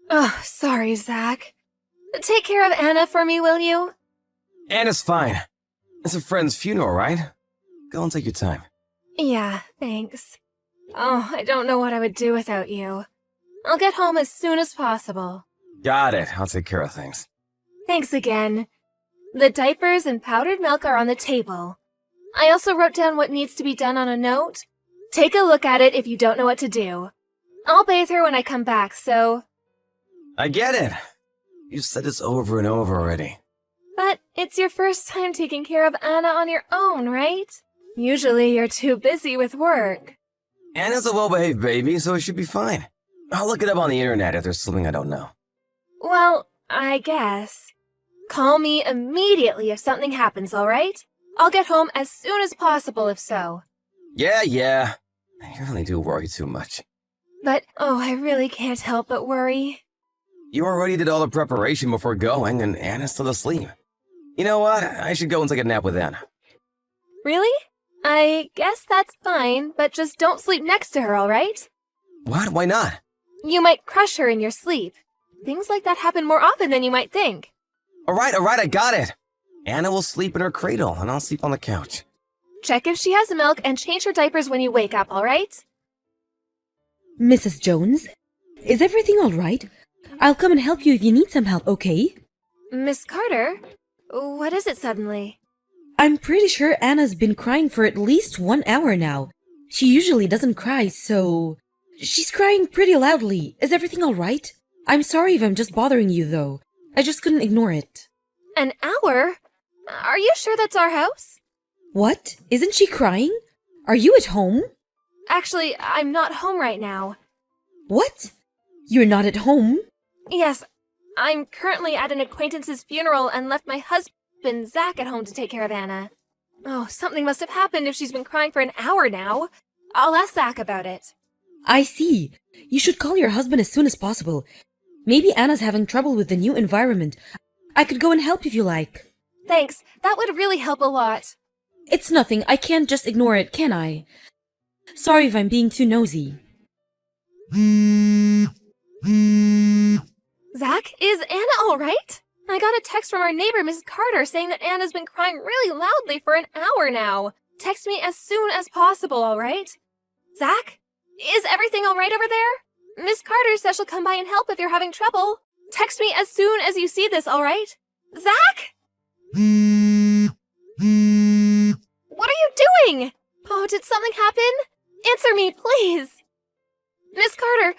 Oh, sorry, Zach. Take care of Anna for me, will you? Anna's fine. It's a friend's funeral, right? Go and take your time. Yeah, thanks. Oh, I don't know what I would do without you. I'll get home as soon as possible. Got it. I'll take care of things. Thanks again. The diapers and powdered milk are on the table. I also wrote down what needs to be done on a note. Take a look at it if you don't know what to do. I'll bathe her when I come back, so... I get it. You said this over and over already. But it's your first time taking care of Anna on your own, right? Usually you're too busy with work. Anna's a well-behaved baby, so it should be fine. I'll look it up on the internet if there's something I don't know. Well, I guess. Call me immediately if something happens, alright? I'll get home as soon as possible if so. Yeah. You really do worry too much. But, oh, I really can't help but worry. You already did all the preparation before going, and Anna's still asleep. You know what? I should go and take a nap with Anna. Really? I guess that's fine, but just don't sleep next to her, alright? What? Why not? You might crush her in your sleep. Things like that happen more often than you might think. Alright, I got it. Anna will sleep in her cradle, and I'll sleep on the couch. Check if she has milk and change her diapers when you wake up, alright? Mrs. Jones, is everything all right? I'll come and help you if you need some help, okay? Miss Carter? What is it suddenly? I'm pretty sure Anna's been crying for at least 1 hour now. She usually doesn't cry, so... She's crying pretty loudly. Is everything all right? I'm sorry if I'm just bothering you, though. I just couldn't ignore it. An hour? Are you sure that's our house? What? Isn't she crying? Are you at home? Actually, I'm not home right now. What? You're not at home? Yes, I'm currently at an acquaintance's funeral and left my husband, Zach, at home to take care of Anna. Oh, something must have happened if she's been crying for an hour now. I'll ask Zach about it. I see. You should call your husband as soon as possible. Maybe Anna's having trouble with the new environment. I could go and help if you like. Thanks, that would really help a lot. It's nothing. I can't just ignore it, can I? Sorry if I'm being too nosy. Zach, is Anna all right? I got a text from our neighbor, Mrs. Carter, saying that Anna's been crying really loudly for an hour now. Text me as soon as possible, all right? Zach? Is everything all right over there? Miss Carter says she'll come by and help if you're having trouble. Text me as soon as you see this, all right? Zach? What are you doing? Oh, did something happen? Answer me, please. Miss Carter,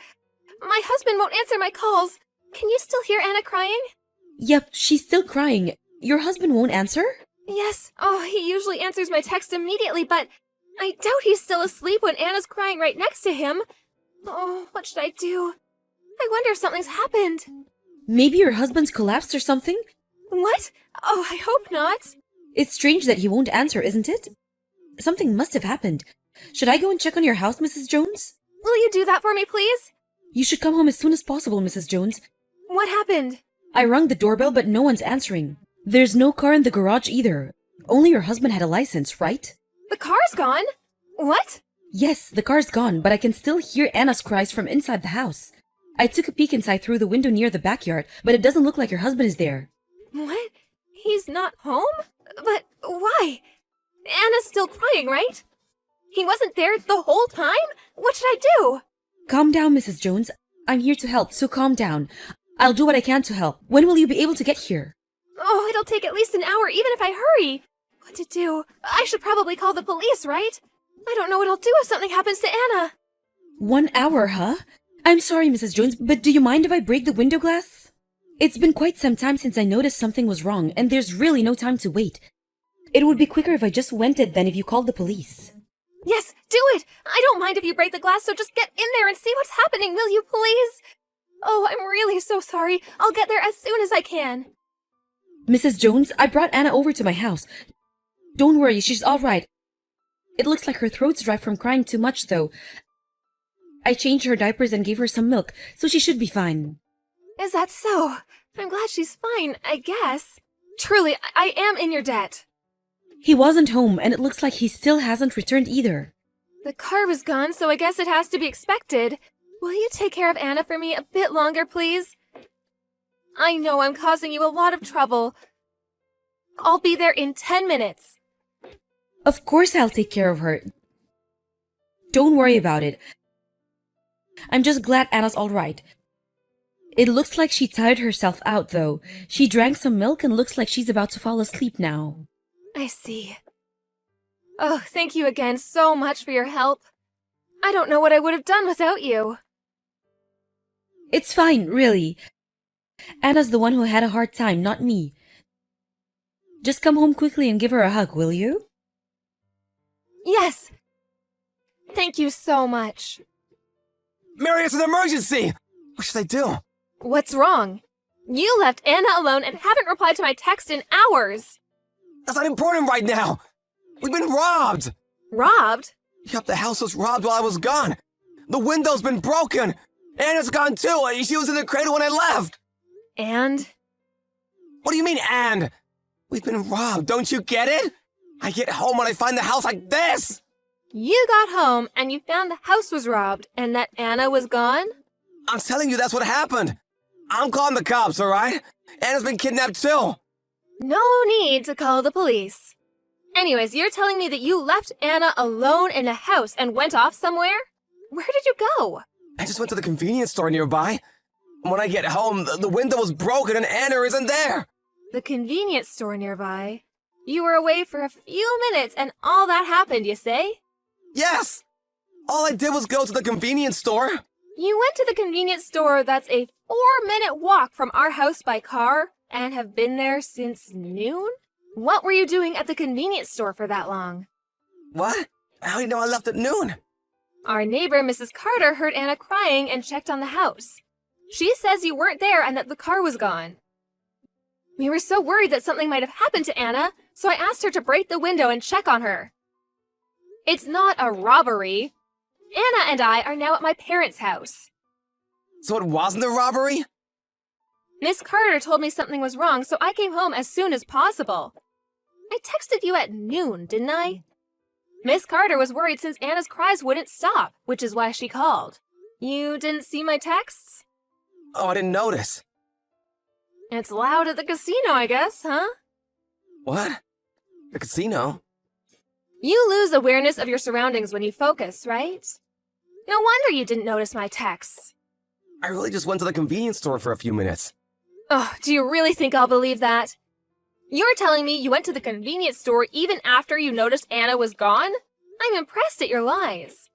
my husband won't answer my calls. Can you still hear Anna crying? Yep, she's still crying. Your husband won't answer? Yes. Oh, he usually answers my text immediately, but I doubt he's still asleep when Anna's crying right next to him. Oh, what should I do? I wonder if something's happened. Maybe your husband's collapsed or something? What? Oh, I hope not. It's strange that he won't answer, isn't it? Something must have happened. Should I go and check on your house, Mrs. Jones? Will you do that for me, please? You should come home as soon as possible, Mrs. Jones. What happened? I rung the doorbell, but no one's answering. There's no car in the garage either. Only your husband had a license, right? The car's gone? What? Yes, the car's gone, but I can still hear Anna's cries from inside the house. I took a peek inside through the window near the backyard, but it doesn't look like your husband is there. What? He's not home? But why? Anna's still crying, right? He wasn't there the whole time? What should I do? Calm down, Mrs. Jones. I'm here to help, so calm down. I'll do what I can to help. When will you be able to get here? Oh, it'll take at least an hour, even if I hurry. What to do? I should probably call the police, right? I don't know what I'll do if something happens to Anna. 1 hour, huh? I'm sorry, Mrs. Jones, but do you mind if I break the window glass? It's been quite some time since I noticed something was wrong, and there's really no time to wait. It would be quicker if I just went it than if you called the police. Yes, do it! I don't mind if you break the glass, so just get in there and see what's happening, will you, please? Oh, I'm really so sorry. I'll get there as soon as I can. Mrs. Jones, I brought Anna over to my house. Don't worry, she's all right. It looks like her throat's dry from crying too much, though. I changed her diapers and gave her some milk, so she should be fine. Is that so? I'm glad she's fine, I guess. Truly, I am in your debt. He wasn't home, and it looks like he still hasn't returned either. The car was gone, so I guess it has to be expected. Will you take care of Anna for me a bit longer, please? I know I'm causing you a lot of trouble. I'll be there in 10 minutes. Of course I'll take care of her. Don't worry about it. I'm just glad Anna's alright. It looks like she tired herself out, though. She drank some milk and looks like she's about to fall asleep now. I see. Oh, thank you again so much for your help. I don't know what I would have done without you. It's fine, really. Anna's the one who had a hard time, not me. Just come home quickly and give her a hug, will you? Yes. Thank you so much. Mary, it's an emergency! What should I do? What's wrong? You left Anna alone and haven't replied to my text in hours. That's not important right now! We've been robbed! Robbed? Yep, the house was robbed while I was gone. The window's been broken! Anna's gone too! She was in the cradle when I left! And? What do you mean, and? We've been robbed, don't you get it? I get home and I find the house like this! You got home and you found the house was robbed and that Anna was gone? I'm telling you that's what happened! I'm calling the cops, alright? Anna's been kidnapped too! No need to call the police. Anyways, you're telling me that you left Anna alone in a house and went off somewhere? Where did you go? I just went to the convenience store nearby. When I get home, the window was broken and Anna isn't there! The convenience store nearby? You were away for a few minutes and all that happened, you say? Yes! All I did was go to the convenience store. You went to the convenience store that's a 4-minute walk from our house by car and have been there since noon? What were you doing at the convenience store for that long? What? How do you know I left at noon? Our neighbor, Mrs. Carter, heard Anna crying and checked on the house. She says you weren't there and that the car was gone. We were so worried that something might have happened to Anna, so I asked her to break the window and check on her. It's not a robbery. Anna and I are now at my parents' house. So it wasn't a robbery? Miss Carter told me something was wrong, so I came home as soon as possible. I texted you at noon, didn't I? Miss Carter was worried since Anna's cries wouldn't stop, which is why she called. You didn't see my texts? Oh, I didn't notice. It's loud at the casino, I guess, huh? What? The casino? You lose awareness of your surroundings when you focus, right? No wonder you didn't notice my texts. I really just went to the convenience store for a few minutes. Oh, do you really think I'll believe that? You're telling me you went to the convenience store even after you noticed Anna was gone? I'm impressed at your lies.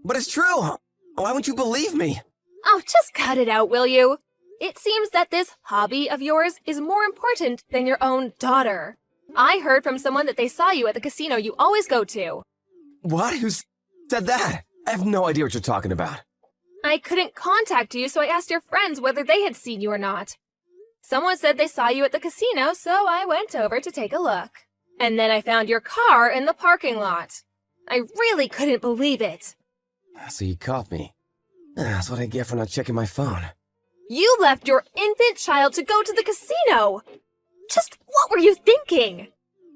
But it's true! Why wouldn't you believe me? Oh, just cut it out, will you? It seems that this hobby of yours is more important than your own daughter. I heard from someone that they saw you at the casino you always go to. What? Who said that? I have no idea what you're talking about. I couldn't contact you, so I asked your friends whether they had seen you or not. Someone said they saw you at the casino, so I went over to take a look. And then I found your car in the parking lot. I really couldn't believe it. So you caught me. That's what I get for not checking my phone. You left your infant child to go to the casino! Just what were you thinking?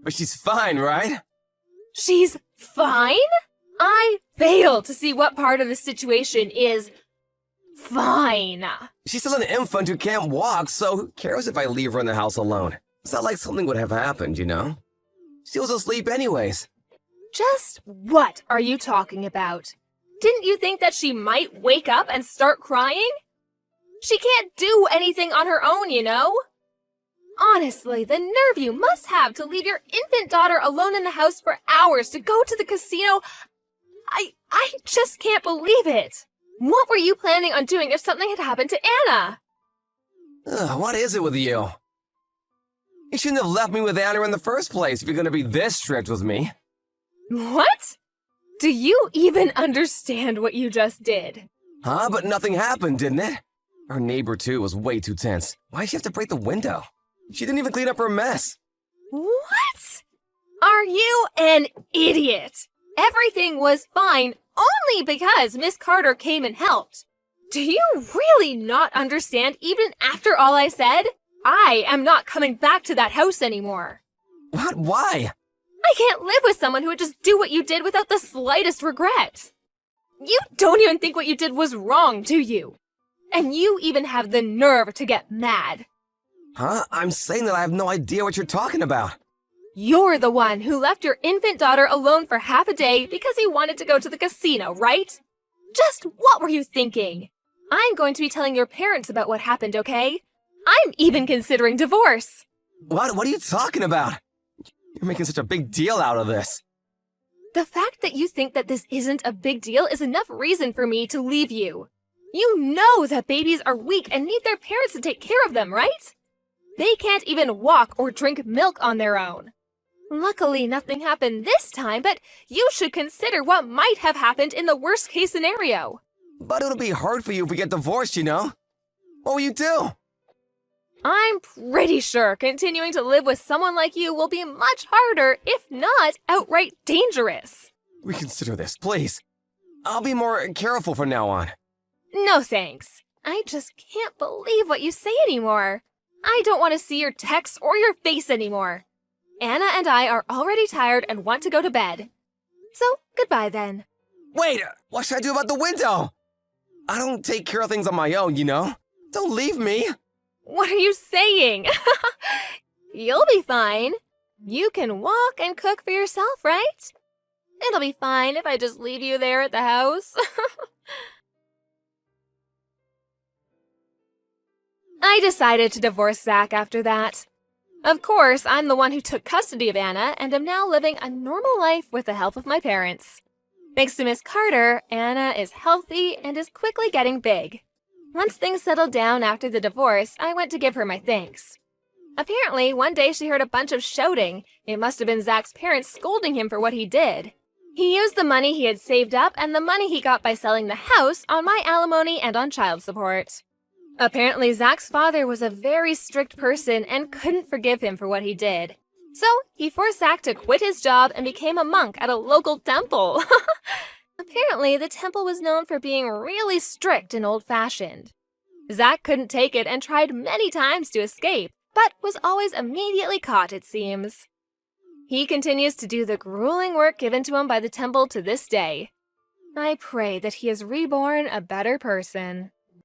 But she's fine, right? She's fine? I fail to see what part of the situation is fine. She's still an infant who can't walk, so who cares if I leave her in the house alone? It's not like something would have happened, you know? She was asleep anyways. Just what are you talking about? Didn't you think that she might wake up and start crying? She can't do anything on her own, you know? Honestly, the nerve you must have to leave your infant daughter alone in the house for hours to go to the casino. I just can't believe it. What were you planning on doing if something had happened to Anna? What is it with you? You shouldn't have left me with Anna in the first place if you're gonna be this strict with me. What? Do you even understand what you just did? Huh? But nothing happened, didn't it? Our neighbor, too, was way too tense. Why'd she have to break the window? She didn't even clean up her mess. What? Are you an idiot? Everything was fine only because Miss Carter came and helped. Do you really not understand even after all I said? I am not coming back to that house anymore. What? Why? I can't live with someone who would just do what you did without the slightest regret. You don't even think what you did was wrong, do you? And you even have the nerve to get mad. Huh? I'm saying that I have no idea what you're talking about. You're the one who left your infant daughter alone for half a day because he wanted to go to the casino, right? Just what were you thinking? I'm going to be telling your parents about what happened, okay? I'm even considering divorce. What are you talking about? You're making such a big deal out of this. The fact that you think that this isn't a big deal is enough reason for me to leave you. You know that babies are weak and need their parents to take care of them, right? They can't even walk or drink milk on their own. Luckily, nothing happened this time, but you should consider what might have happened in the worst-case scenario. But it'll be hard for you if we get divorced, you know? What will you do? I'm pretty sure continuing to live with someone like you will be much harder, if not outright dangerous. Reconsider this, please. I'll be more careful from now on. No thanks. I just can't believe what you say anymore. I don't want to see your texts or your face anymore. Anna and I are already tired and want to go to bed. So, goodbye then. Wait, what should I do about the window? I don't take care of things on my own, you know? Don't leave me. What are you saying? You'll be fine. You can walk and cook for yourself, right? It'll be fine if I just leave you there at the house. I decided to divorce Zach after that. Of course, I'm the one who took custody of Anna and am now living a normal life with the help of my parents. Thanks to Miss Carter, Anna is healthy and is quickly getting big. Once things settled down after the divorce, I went to give her my thanks. Apparently, one day she heard a bunch of shouting. It must have been Zach's parents scolding him for what he did. He used the money he had saved up and the money he got by selling the house on my alimony and on child support. Apparently, Zach's father was a very strict person and couldn't forgive him for what he did. So, he forced Zach to quit his job and became a monk at a local temple. Apparently, the temple was known for being really strict and old-fashioned. Zach couldn't take it and tried many times to escape, but was always immediately caught, it seems. He continues to do the grueling work given to him by the temple to this day. I pray that he is reborn a better person.